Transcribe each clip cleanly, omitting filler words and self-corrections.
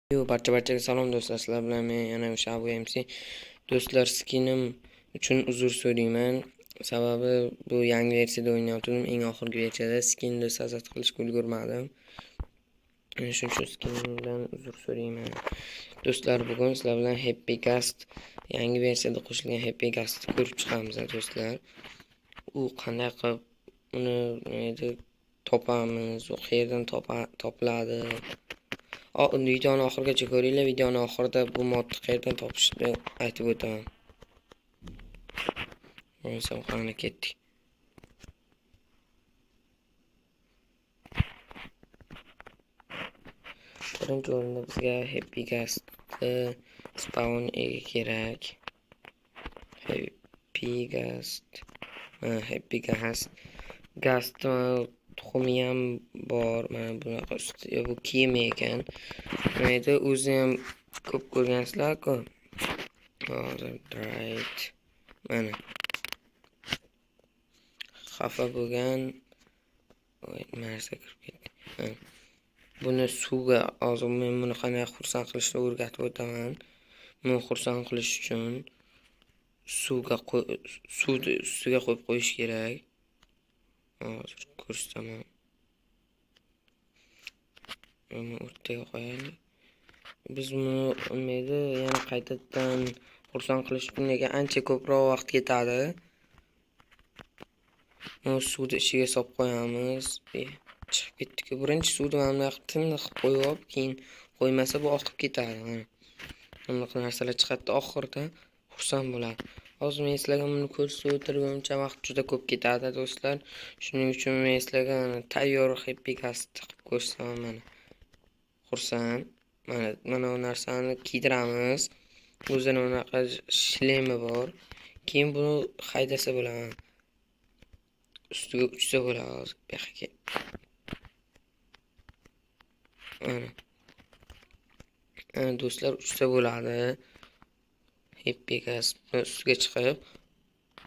Barchaga salom do'stlar, sizlar bilan men yana Shabu MC. Do'stlar, skinim uchun uzr so'rayman. Sababi bu yangi versiyada o'ynayotgandim. Eng oxirgi versiyada skinni sazat qilishga ulgurmadim. Shuning uchun skinimdan uzr so'rayman. Do'stlar, bugun sizlar bilan Happy Gast yangi versiyada qo'shilgan Happy Gastni ko'rib chiqamiz, do'stlar. U qanday qilib uni topamiz, u qayerdan topiladi? Videoni oxirigacha ko'ringlar. Videoni oxirida bu modni qayerdan topishni aytib o'taman. Bo'lmasa qani ketdik. Birinchi o'rinda bizga Happy Gast spawn kerak. Happy Gast tuxumi ham bor. Mana bunaqa ustiga bu kiyim ekan. Mayda o'zi ham ko'p ko'rgansizlar-ku. Right. Mana xafa bo'lgan narsa kirib ketdi. Buni suvga hozir men buni qanday xursand qilishni o'rgatib o'taman. Buni xursand qilish uchun suvni ustiga qo'yib qo'yish kerak. Hozir ko'rsataman. Buni o'rtaga qo'yaylik. Biz buni yana qaytadan xursand qilish uchun ancha ko'proq vaqt ketadi. Suvni ichiga solib qo'yamiz. Chiqib ketdi-ku. Birinchi suvni mana bunday tiniq qo'yib, keyin qo'ymasa bu oqib ketadi. Mana bunaqa narsalar chiqadi oxirida xursand bo'ladi. Hozir men sizlarga buni ko'rsatib o'tirguncha vaqt juda ko'p ketadi, do'stlar. Shuning uchun men sizlarga tayyor Happy Gast qilib ko'rsataman. Mana xursand. Mana bu narsani kiydiramiz. O'zini unaqa shlemi bor. Keyin buni haydasa bo'ladi. Ustiga uchsa bo'ladi hozir bu yoqqa. Mana do'stlar, uchsa bo'ladi. Happy Gast ustiga chiqib,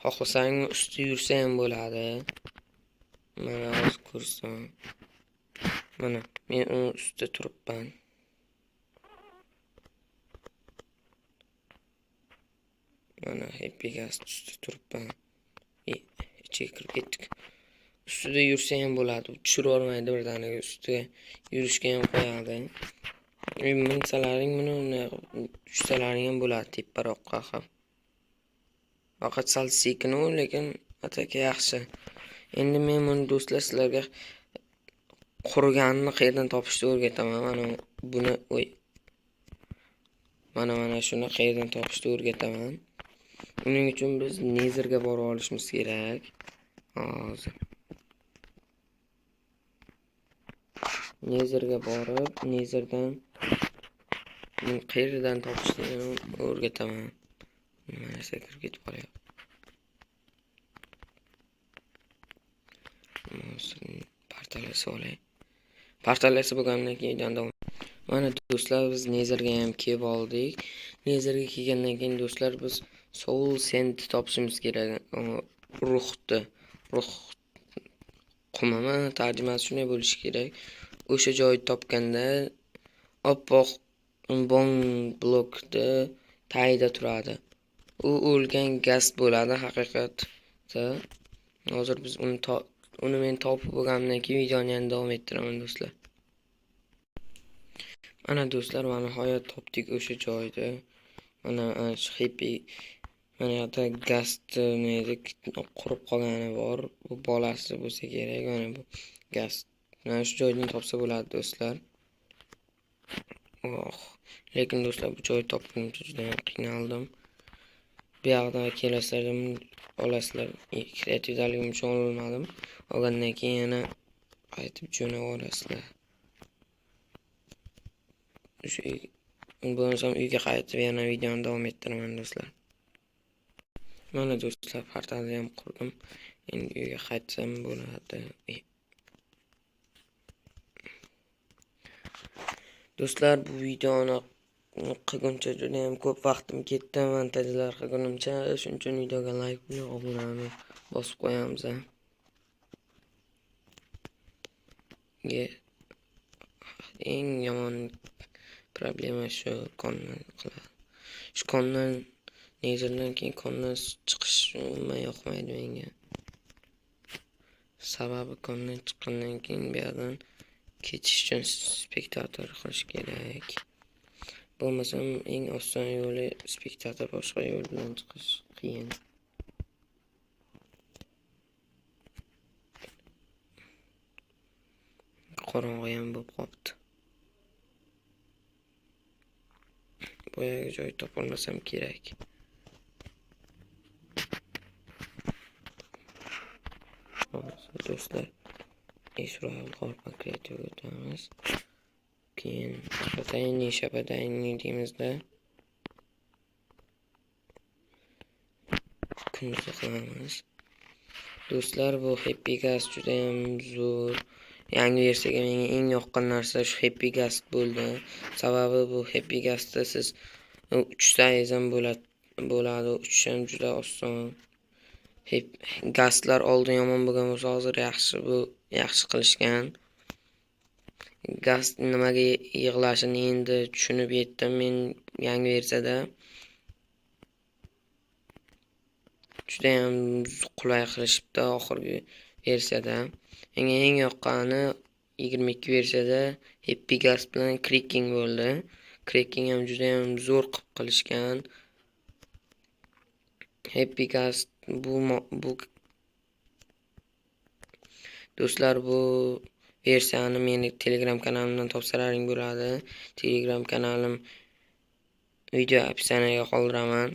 xohlasang usti yursa ham bo'ladi. Mana hozir ko'rsam. Mana men uni ustida turibman. Mana Happy Gast ustida turibman. Ichiga kirib ketdik. Ustida yursa ham bo'ladi. Tushirib olmaydi birdaniga, ustiga yurishga ham qo'yadi. Minsalaring buni tushsalaring ham bo'ladi teparoqqa ham. Faqat sal sekin, lekin ataka yaxshi. Endi men buni do'stlar sizlarga quriganini qayerdan topishni o'rgataman. Mana shuni qayerdan topishni o'rgataman. Uning uchun biz Netherga borib olishimiz kerak. Hozir Netherga borib, Netherdan qayerdan topishni o'rgataman. Nima narsa kirib ketib qolyapti. Partalasi bo'lgandan keyin mana do'stlar, biz Netherga ham kelib oldik. Netherga kelgandan keyin do'stlar, biz Soul Sand topishimiz kerak. Ruh qumama tarjimasi shunday bo'lishi kerak. O'sha joyni topganda oppoq bong blokda tagida turadi. U o'lgan Gast bo'ladi haqiqatda. Hozir biz uni men topib bo'lgandan keyin videoni yana davom ettiraman, do'stlar. Mana do'stlar, mana nihoyat topdik o'sha joyda. Mana Happy mana yerda Gast qurib qolgani bor. Bu bolasi bo'lsa kerak. Mana bu Gast. Mana shu joydan topsa bo'ladi, do'stlar. Lekin do'stlar, bu joyni topgunimcha juda ham qiynaldim. Bu yoqdan kelasizlar, olasizlar. Kreativdaligim uchun olmadim. Olgandan keyin yana qaytib jo'nab olasizlar. Bo'lmasam uyga qaytib yana videoni davom ettiraman, do'stlar. Mana do'stlar, portalni ham qurdim. Endi uyga qaytsam bo'ladi. Do'stlar, bu videoni qilguncha juda ham ko'p vaqtim ketdi. Montajlar qilgunimcha, shuning uchun videoga like bilan obunani bosib qo'yamiz. Eng yomon Problema shu qondan qiladi. Shu qondan nezardan keyin qondan chiqish umuman yoqmaydi menga. Sababi qondan chiqqandan keyin bu yerdan ketish uchun spektator qilish kerak. Bo'lmasam eng oson yo'li spektator boshqa yo'l bilan chiqish qiyin. Qorong'i ham bo'lib qopti. Boyaga joy topolmasam kerak. Hozir do'stlar, Isroil Qorpa kreativga o'tamiz. Keyin shabadayni deymizda kunduz qilamiz. Do'stlar, bu Happy Gas juda ham zo'r. Yangi versiyaga menga eng yoqqan narsa shu Happy Gas bo'ldi. Sababi bu Happy Gasda siz 3 sayz ham bo'ladi. Uchish ham juda oson. Gaslar oldin yomon bo'lgan bo'lsa, hozir yaxshi qilishgan. Gaz nimaga yig'lashini endi tushunib yetdim men yangi versiyada. Juda ham qulay qilishibdi oxirgi versiyada. Menga eng yoqqani 22 versiyada Happy Gas bilan Cracking bo'ldi. Cracking ham juda ham zo'r qilishgan. Happy Gas bu do'stlar, bu versiyani meni Telegram kanalimdan topsalaring bo'ladi. Telegram kanalim video opsiyasiga qoldiraman.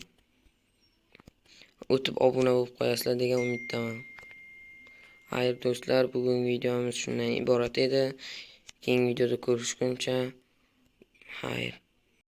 O'tib obuna bo'lib qo'yasizlar degan umiddaman. Xayr do'stlar, bugungi videomiz shundan iborat edi. Keyingi videoda ko'rishguncha xayr.